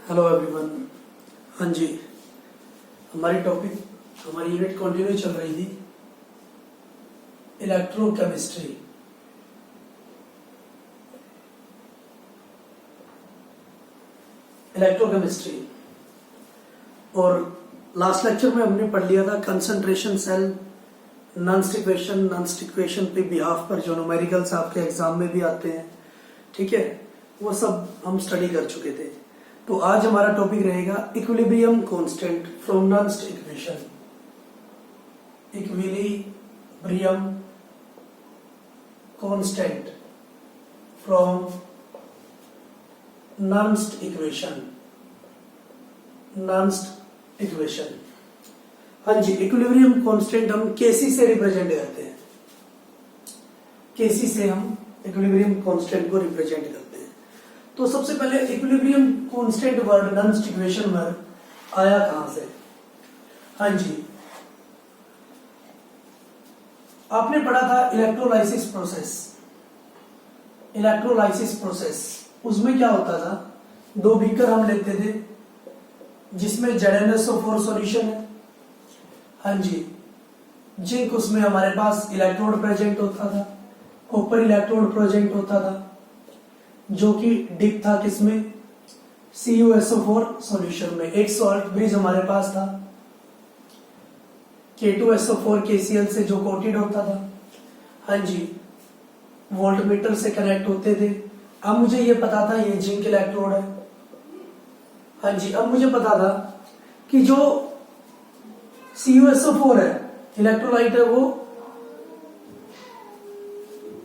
Hello everyone. हाँ जी, हमारी unit continue चल रही थी इलेक्ट्रोकेमिस्ट्री। और लास्ट लेक्चर में हमने पढ़ लिया था कंसंट्रेशन सेल, नॉन स्टिक्वेशन पे बिहाफ पर जो न्यूमेरिकल्स आपके एग्जाम में भी आते हैं, ठीक है, वो सब हम स्टडी कर चुके थे। तो आज हमारा टॉपिक रहेगा इक्विलिब्रियम कांस्टेंट फ्रॉम नॉन स्टिक्वेशन। Equilibrium constant from non equation. हाँ जी, इक्विलिब्रियम कांस्टेंट हम केसी से रिप्रेजेंट करते हैं। केसी से हम इक्विलिब्रियम कांस्टेंट को रिप्रेजेंट करते हैं। तो सबसे पहले इक्विलिब्रियम कांस्टेंट वर्ड नॉन स्टिक्वेशन वर्ड आया कहां से? हाँ जी, आपने पढ़ा था इलेक्ट्रोलाइसिस प्रोसेस। उसमें क्या होता था, दो बीकर हम लेते थे जिसमें ZnSO4 सॉल्यूशन है। हाँ जी, जिंक उसमें हमारे पास इलेक्ट्रोड प्रेजेंट होता था, कॉपर इलेक्ट्रोड प्रेजेंट होता था, जो कि डिप था किसमें? CuSO4 सॉल्यूशन में। एक सॉल्ट ब्रिज हमारे पास था K2SO4 KCl से जो कोटेड होता था। हाँ जी, वोल्टमीटर से कनेक्ट होते थे। अब मुझे ये पता था ये जिंक इलेक्ट्रोड है। हाँ जी, अब मुझे पता था कि जो CuSO4 है इलेक्ट्रोलाइट है, वो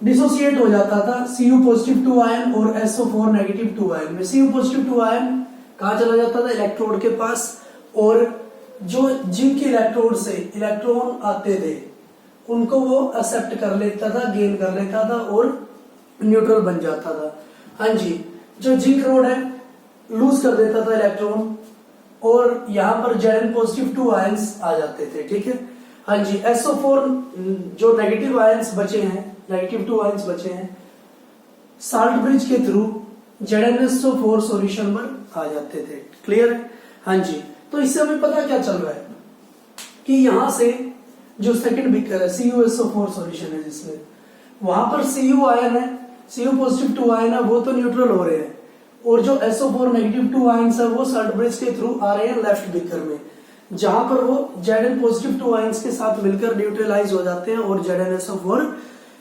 डिसोसिएट हो जाता था Cu पॉजिटिव 2 आयन और SO4 नेगेटिव 2 आयन में। Cu पॉजिटिव 2 आयन कहां चला जाता था? इलेक्ट्रोड के पास। और जो जिंक के इलेक्ट्रोड से इलेक्ट्रॉन आते थे उनको वो एक्सेप्ट कर लेता था, गेन कर लेता था और न्यूट्रल बन जाता था। हाँ जी, जो जिंक रोड है लूज कर देता था इलेक्ट्रॉन और यहां पर Zn पॉजिटिव 2 आयंस आ जाते थे, ठीक है। हाँ जी, SO4 जो नेगेटिव आयंस बचे हैं, नेगेटिव 2 आयंस बचे हैं, साल्ट ब्रिज के थ्रू ZnSO4 सॉल्यूशन में आ जाते थे। क्लियर है? हाँ जी, तो इससे हमें पता क्या चल रहा है कि यहां से जो सेकंड बीकर है CuSO4 सॉल्यूशन है, जिसमें वहां पर Cu आयन है, Cu पॉजिटिव 2 आयन है, वो तो न्यूट्रल हो रहे हैं, और जो SO4 नेगेटिव 2 आयंस है वो साल्ट ब्रिज के थ्रू आ रहे हैं लेफ्ट बीकर में, जहां पर वो Zn पॉजिटिव 2 आयंस के साथ मिलकर न्यूट्रलाइज हो जाते हैं और ZnSO4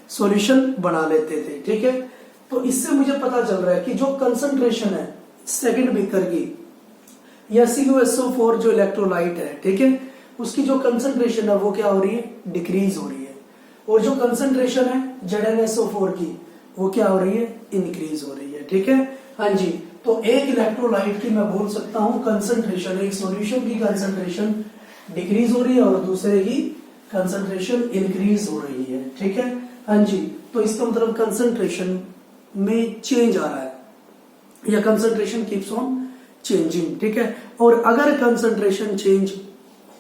सॉल्यूशन बना लेते थे, ठीक है। तो इससे मुझे पता चल रहा है कि जो कंसंट्रेशन है सेकंड बीकर की या CuSO4 जो इलेक्ट्रोलाइट है, ठीक है, उसकी जो कंसंट्रेशन है वो क्या हो रही है? डिक्रीज हो रही है। और जो कंसंट्रेशन है ZnSO4 की वो क्या हो रही है? इंक्रीज हो रही है, ठीक है। हाँ जी, तो एक इलेक्ट्रोलाइट की मैं बोल सकता हूं कंसंट्रेशन, एक सॉल्यूशन की कंसंट्रेशन डिक्रीज हो रही है और दूसरे की कंसंट्रेशन इंक्रीज हो रही है, ठीक है। हाँ जी, तो इसका मतलब कंसंट्रेशन में चेंज आ रहा है या कंसंट्रेशन कीप्स ऑन चेंजिंग, ठीक है। और अगर कंसंट्रेशन चेंज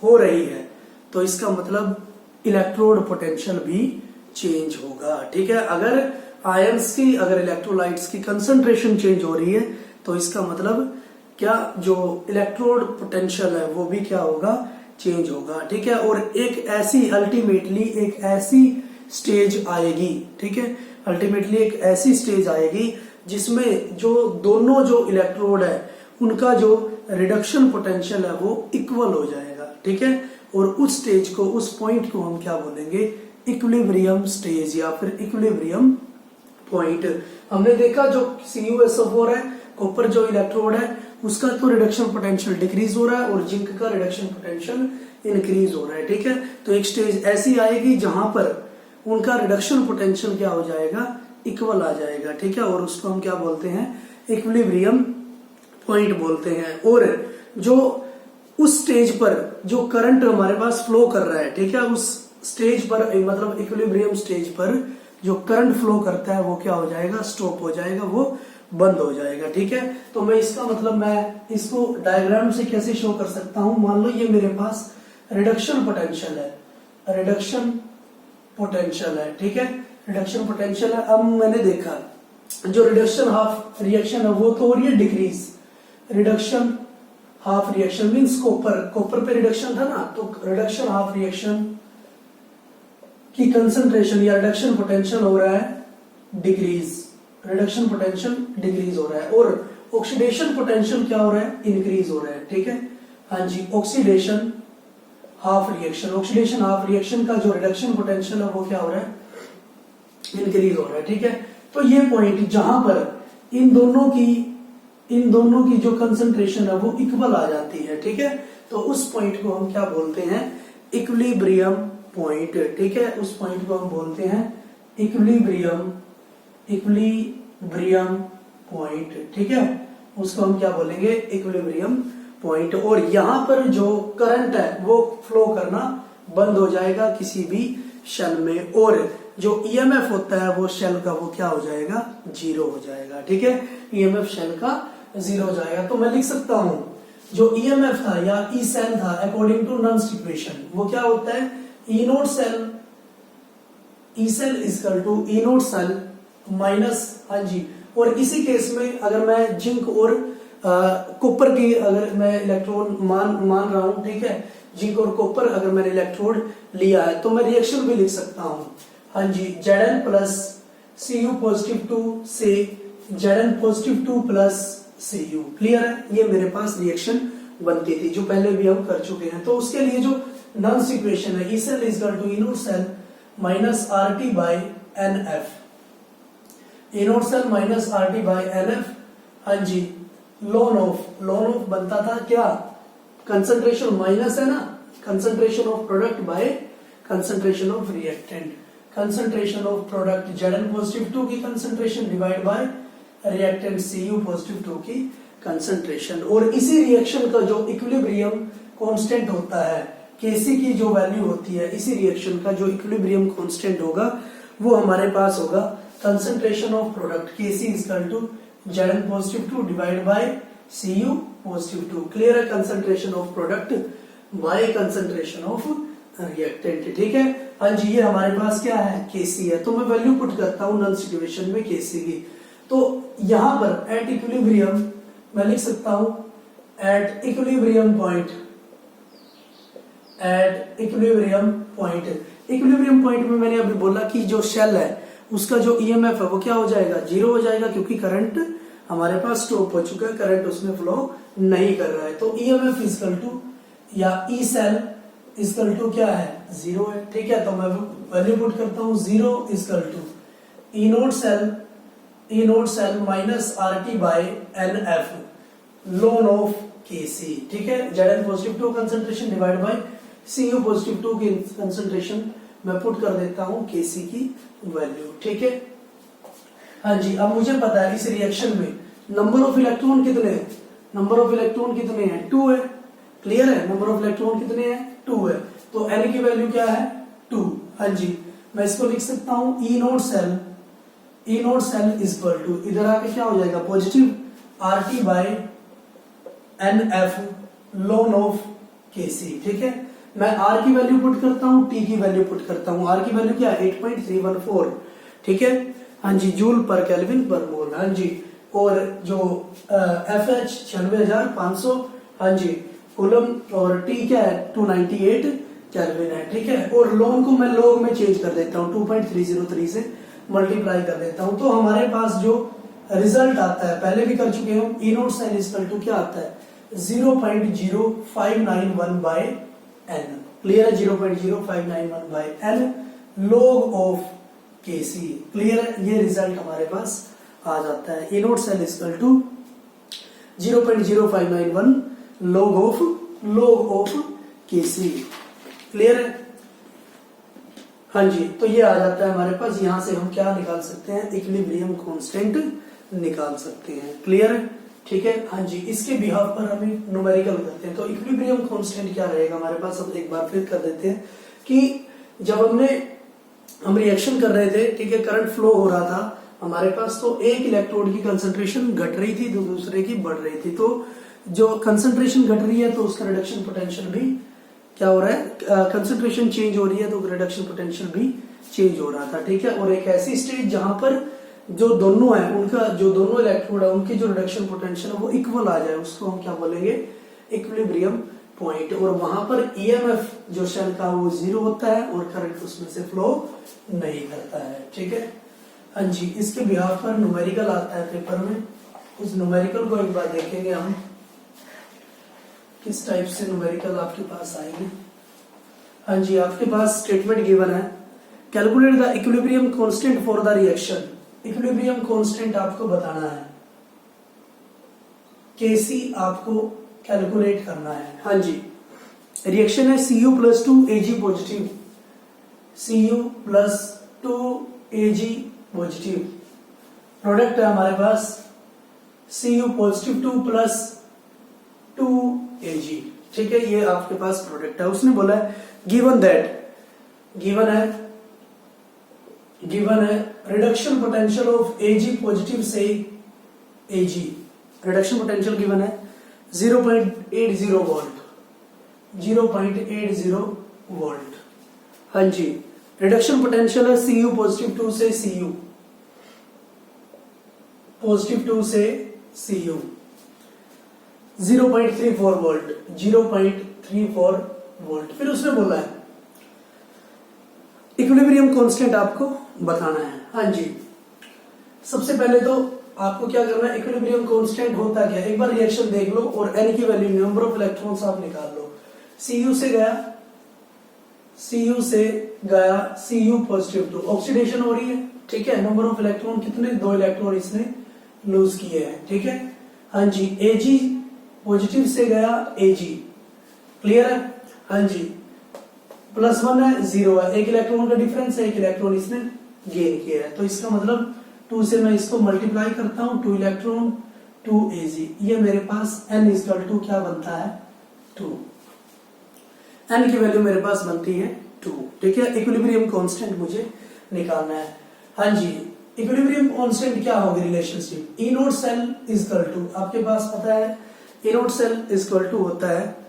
हो रही है तो इसका मतलब इलेक्ट्रोड पोटेंशियल भी चेंज होगा, ठीक है। अगर आयंस की, अगर इलेक्ट्रोलाइट्स की कंसंट्रेशन चेंज हो रही है तो इसका मतलब क्या, जो इलेक्ट्रोड पोटेंशियल है वो भी क्या होगा? चेंज होगा, ठीक है। और एक ऐसी अल्टीमेटली एक ऐसी स्टेज आएगी, ठीक है, अल्टीमेटली एक ऐसी स्टेज आएगी जिसमें जो दोनों जो इलेक्ट्रोड है उनका जो रिडक्शन पोटेंशियल है वो इक्वल हो जाएगा, ठीक है। और उस स्टेज को, उस पॉइंट को हम क्या बोलेंगे? इक्विलिब्रियम स्टेज या फिर इक्विलिब्रियम पॉइंट। हमने देखा जो CuSO4 है, कॉपर जो इलेक्ट्रोड है, उसका तो रिडक्शन पोटेंशियल डिक्रीज हो रहा है और जिंक का रिडक्शन पोटेंशियल इंक्रीज हो रहा है, ठीक है। तो एक स्टेज ऐसी आएगी जहां पर उनका रिडक्शन पोटेंशियल क्या हो जाएगा? इक्वल आ जाएगा, ठीक है। और उसको हम क्या बोलते हैं? इक्विलिब्रियम पॉइंट बोलते हैं। और जो उस स्टेज पर जो करंट हमारे पास फ्लो कर रहा है, ठीक है, उस स्टेज पर मतलब इक्विलिब्रियम स्टेज पर जो करंट फ्लो करता है वो क्या हो जाएगा? स्टॉप हो जाएगा, वो बंद हो जाएगा, ठीक है। तो मैं इसका मतलब मैं इसको डायग्राम से कैसे शो कर सकता हूं? मान लो ये मेरे पास रिडक्शन पोटेंशियल है, ठीक है, रिडक्शन पोटेंशियल है। अब मैंने देखा जो रिडक्शन हाफ रिएक्शन है वो तो हो रही है decrease, reduction half reaction means copper पे रिडक्शन था ना, तो रिडक्शन हाफ रिएक्शन की कंसंट्रेशन या रिडक्शन पोटेंशियल हो रहा है डिक्रीज, रिडक्शन पोटेंशियल डिक्रीज हो रहा है, और ऑक्सीडेशन पोटेंशियल क्या हो रहा है, इंक्रीज हो रहा है। ठीक है, हाँ जी, ऑक्सीडेशन हाफ रिएक्शन का जो रिडक्शन पोटेंशियल है वो क्या हो रहा है, इंक्रीज हो रहा है। ठीक है, तो ये पॉइंट जहां पर इन दोनों की जो कंसंट्रेशन है वो इक्वल आ जाती है। ठीक है, तो उस पॉइंट को हम क्या बोलते हैं, इक्विलिब्रियम पॉइंट। ठीक है, उस पॉइंट को हम बोलते हैं इक्विलिब्रियम पॉइंट। ठीक है, उसको हम क्या बोलेंगे, इक्विलिब्रियम पॉइंट। और यहां पर जो करंट है वो फ्लो करना बंद हो जाएगा किसी भी शेल में, और जो ईएमएफ होता है वो शेल का वो क्या हो जाएगा, जीरो हो जाएगा। ठीक है, ईएमएफ शेल का जीरो हो जाएगा। तो मैं लिख सकता हूं जो ईएमएफ था या ई सेल था अकॉर्डिंग टू नन्स इक्वेशन वो क्या होता है, E naught cell equal to E naught cell minus, हाँ जी, और इसी केस में अगर मैं जिंक और कॉपर की अगर मैं इलेक्ट्रॉन मान रहा हूं, ठीक है, जिंक और कॉपर अगर मैंने इलेक्ट्रोड लिया है तो मैं रिएक्शन भी लिख सकता हूं, हाँ जी, Zn प्लस Cu पॉजिटिव 2 से Zn positive 2 plus Cu। Clear है, ये मेरे पास रिएक्शन बनती थी जो पहले भी हम कर चुके हैं। तो उसके लिए जो नन्स इक्वेशन है, E cell is equal to E naught cell minus RT by NF, E naught cell minus RT by NF, हाँ जी, लॉन ऑफ बनता था क्या, कंसंट्रेशन माइनस है ना, concentration of product by concentration of reactant, concentration of product Zn positive 2 की concentration divide by reactant Cu positive 2 की concentration. और इसी रिएक्शन का जो इक्विलिब्रियम कांस्टेंट होता है, Kc की जो वैल्यू होती है, इसी रिएक्शन का जो इक्विलिब्रियम कांस्टेंट होगा वो हमारे पास होगा concentration of product Kc is equal to Zn positive 2 divide by Cu positive 2। Clear है, concentration of product by concentration of reactant. ठीक है, हाँ जी, ये हमारे पास क्या है, Kc है, तो मैं वैल्यू पुट करता हूं नन्स इक्वेशन में Kc की। तो यहां पर एट इक्विलिब्रियम मैं लिख सकता हूं at equilibrium point, equilibrium point में मैंने अभी बोला कि जो शेल है उसका जो ईएमएफ है वो क्या हो जाएगा, जीरो हो जाएगा, क्योंकि करंट हमारे पास स्टॉप हो चुका है, करंट उसमें फ्लो नहीं कर रहा है। तो ईएमएफ इक्वल टू या ई सेल इक्वल टू क्या है, जीरो है। ठीक है, तो मैं वैल्यू पुट करता हूं, zero equal to E naught cell minus RT by NF ln of Kc। ठीक है, Zn positive 2 concentration divide by Cu positive 2 की कंसंट्रेशन मैं पुट कर देता हूं Kc की वैल्यू। ठीक है, हाँ जी, अब मुझे पता है इस रिएक्शन में नंबर ऑफ इलेक्ट्रॉन कितने हैं, नंबर ऑफ इलेक्ट्रॉन कितने हैं, 2 है। क्लियर है, नंबर ऑफ इलेक्ट्रॉन कितने हैं, 2 है, तो N की वैल्यू क्या है, 2। हाँ जी, मैं इसको लिख सकता हूं E naught cell is equal to, इधर आके क्या हो जाएगा, positive RT by NF ln of Kc। ठीक है, मैं R की वैल्यू पुट करता हूं, T की वैल्यू पुट करता हूं। R की वैल्यू क्या है, 8.314। ठीक है, हाँ जी, जूल पर केल्विन पर मोल। हाँ जी, और जो FH 96,500, हाँ जी, कूलम, और T क्या है, 298 केल्विन है। ठीक है, और लॉग को मैं लॉग में चेंज कर देता हूं, 2.303 से मल्टीप्लाई कर देता हूं, तो हमारे पास जो रिजल्ट आता है, पहले भी कर चुके हैं, E naught cell equal to क्या आता है, 0.0591 बाय N। क्लियर है, 0.0591 by N log of Kc। Clear है, ये रिजल्ट हमारे पास आ जाता है, E naught cell equal to 0.0591 log of Kc। Clear है, हाँ जी, तो ये आ जाता है हमारे पास। यहां से हम क्या निकाल सकते हैं, इक्विलिब्रियम कांस्टेंट निकाल सकते हैं। क्लियर है, ठीक है, हाँ जी, इसके बिहाफ पर हमें न्यूमेरिकल करते हैं। तो इक्विलिब्रियम कांस्टेंट क्या रहेगा हमारे पास, अब एक बार फिर कर देते हैं कि जब हम रिएक्शन कर रहे थे, ठीक है, करंट फ्लो हो रहा था हमारे पास, तो एक इलेक्ट्रोड की कंसंट्रेशन घट रही थी, दूसरे की बढ़ रही थी। तो जो कंसंट्रेशन घट रही है तो उसका रिडक्शन पोटेंशियल भी क्या हो रहा है, कंसंट्रेशन चेंज हो रही है तो रिडक्शन पोटेंशियल भी चेंज हो रहा था। ठीक है, और एक ऐसी स्टेज जहां पर जो दोनों है उनका, जो दोनों इलेक्ट्रोड है उनकी जो रिडक्शन पोटेंशियल है वो इक्वल आ जाए, उसको हम क्या बोलेंगे, इक्विलिब्रियम पॉइंट। और वहां पर ईएमएफ जो शेल का वो 0 होता है और करंट उसमें से फ्लो नहीं करता है। ठीक है, हाँ जी। इसके बिहाफ पर न्यूमेरिकल आता है पेपर में, उस न्यूमेरिकल को एक बार देखेंगे हम, किस टाइप से न्यूमेरिकल आपके पास आएगी। हाँ जी, आपके पास स्टेटमेंट गिवन है, calculate the equilibrium constant for the reaction. Equilibrium constant आपको बताना है, केसी आपको कैलकुलेट करना है। हाँ जी, रिएक्शन है Cu plus 2 Ag positive, Cu plus 2 Ag positive. Product है हमारे पास Cu पॉजिटिव 2 प्लस 2 Ag। ठीक है, ये आपके पास प्रोडक्ट है। उसने बोला है गिवन दैट, गिवन है reduction potential of Ag positive से Ag, रिडक्शन पोटेंशियल गिवन है 0.80 वोल्ट, 0.80 वोल्ट। हाँ जी, रिडक्शन पोटेंशियल है Cu पॉजिटिव 2 से Cu, पॉजिटिव 2 से Cu 0.34 वोल्ट, 0.34 वोल्ट। फिर उसने बोला है इक्विलिब्रियम कांस्टेंट आपको बताना है। हाँ जी, सबसे पहले तो आपको क्या करना है, इक्विलिब्रियम कांस्टेंट होता क्या है एक बार रिएक्शन देख लो और n की वैल्यू, नंबर ऑफ इलेक्ट्रॉन्स आप निकाल लो। Cu से गया Cu पॉजिटिव 2, ऑक्सीडेशन हो रही है। ठीक है, नंबर ऑफ इलेक्ट्रॉन कितने, 2 इलेक्ट्रॉन इसने लूज किए हैं। ठीक है, हाँ जी, Ag पॉजिटिव से गया Ag, क्लियर है। हाँ जी, +1 है, 0 है, 1 इलेक्ट्रॉन का डिफरेंस है, 1 इलेक्ट्रॉन इसने गेन किया है। तो इसका मतलब 2 से मैं इसको मल्टीप्लाई करता हूं, 2 इलेक्ट्रॉन 2 Ag, ये मेरे पास n = क्या बनता है, 2। n की वैल्यू मेरे पास बनती है 2। ठीक है, इक्विलिब्रियम कांस्टेंट मुझे निकालना है। हाँ जी, इक्विलिब्रियम कांस्टेंट क्या होगी रिलेशनशिप, E नोट सेल = आपके पास पता है E नोट सेल = होता है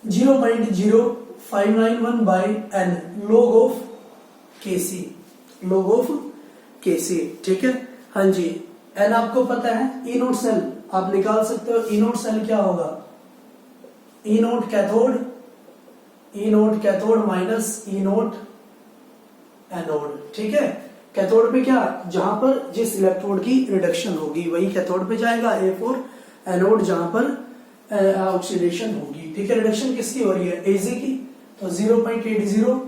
0.0591 by n log of Kc, log of Kc। ठीक है, हाँ जी, n आपको पता है, E नोट सेल आप निकाल सकते हो। E नोट सेल क्या होगा, E note cathode minus E note anode. ठीक है, कैथोड पे क्या, जहां पर जिस इलेक्ट्रोड की रिडक्शन होगी वही कैथोड पे जाएगा, A फॉर एनोड जहां पर ऑक्सीडेशन होगी। ठीक है, रिडक्शन किसकी हो रही है, Ag की, तो 0.80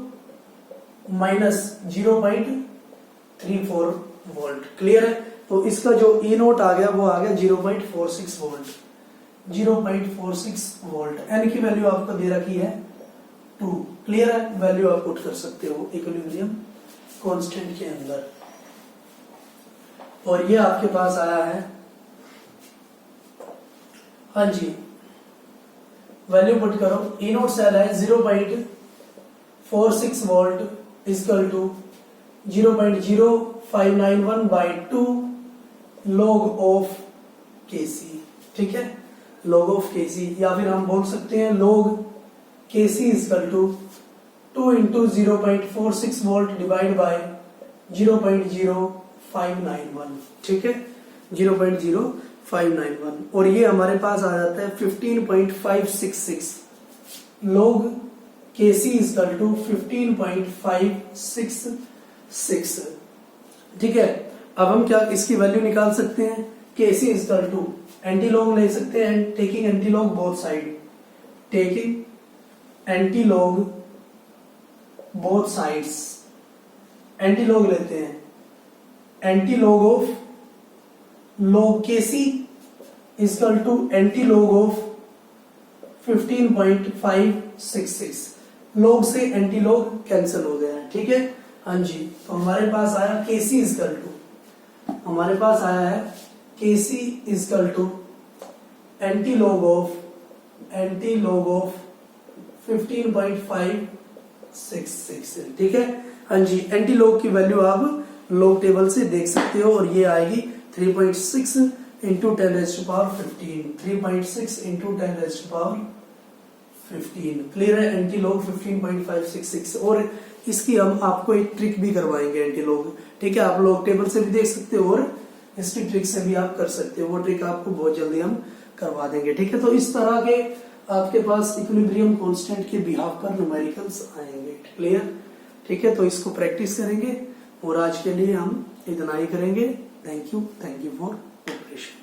माइनस 0.34 वोल्ट, क्लियर है। तो इसका जो E नोट आ गया वो आ गया 0.46 वोल्ट, 0.46 वोल्ट। n की वैल्यू आपको दे रखी है 2, क्लियर है, वैल्यू आप पुट कर सकते हो इक्विलिब्रियम कांस्टेंट के अंदर। और ये आपके पास आया है, हाँ जी, वैल्यू पुट करो। E नोट सेल है 0.46 volt = 0.0591 by 2 log of Kc। ठीक है, log of Kc, या फिर हम बोल सकते हैं log Kc = 2 × 0.46 volt divide by 0.0591। ठीक है, 0.0591, और ये हमारे पास आ जाता है 15.566 log Kc = 15.566। ठीक है, अब हम क्या इसकी वैल्यू निकाल सकते हैं, Kc = एंटीलॉग ले सकते हैं, taking antilog both side, taking antilog both sides, antilog लेते हैं, antilog of log Kc = antilog of 15.566, log से एंटीलॉग कैंसिल हो गया है। ठीक है, हाँ जी, तो हमारे पास आया Kc = हमारे पास आया है Kc = एंटीलॉग ऑफ 15.566। ठीक है, हाँ जी, एंटीलॉग की वैल्यू आप लॉग टेबल से देख सकते हो, और ये आएगी 3.6 × 10⁻15, 3.6 × 10⁻15, क्लियर है। एंटीलॉग 15.566, और इसकी हम आपको एक ट्रिक भी करवाएंगे, एंटीलॉग ठीक है, आप लोग टेबल से भी देख सकते हो और हिस्ट्री ट्रिक से भी आप कर सकते हो, वो ट्रिक आपको बहुत जल्दी हम करवा देंगे। ठीक है, तो इस तरह के आपके पास इक्विलिब्रियम कांस्टेंट के बिहाफ पर न्यूमेरिकल्स आएंगे। क्लियर? ठीक है, तो इसको प्रैक्टिस करेंगे और आज के लिए हम इतना ही करेंगे। Thank you for preparation.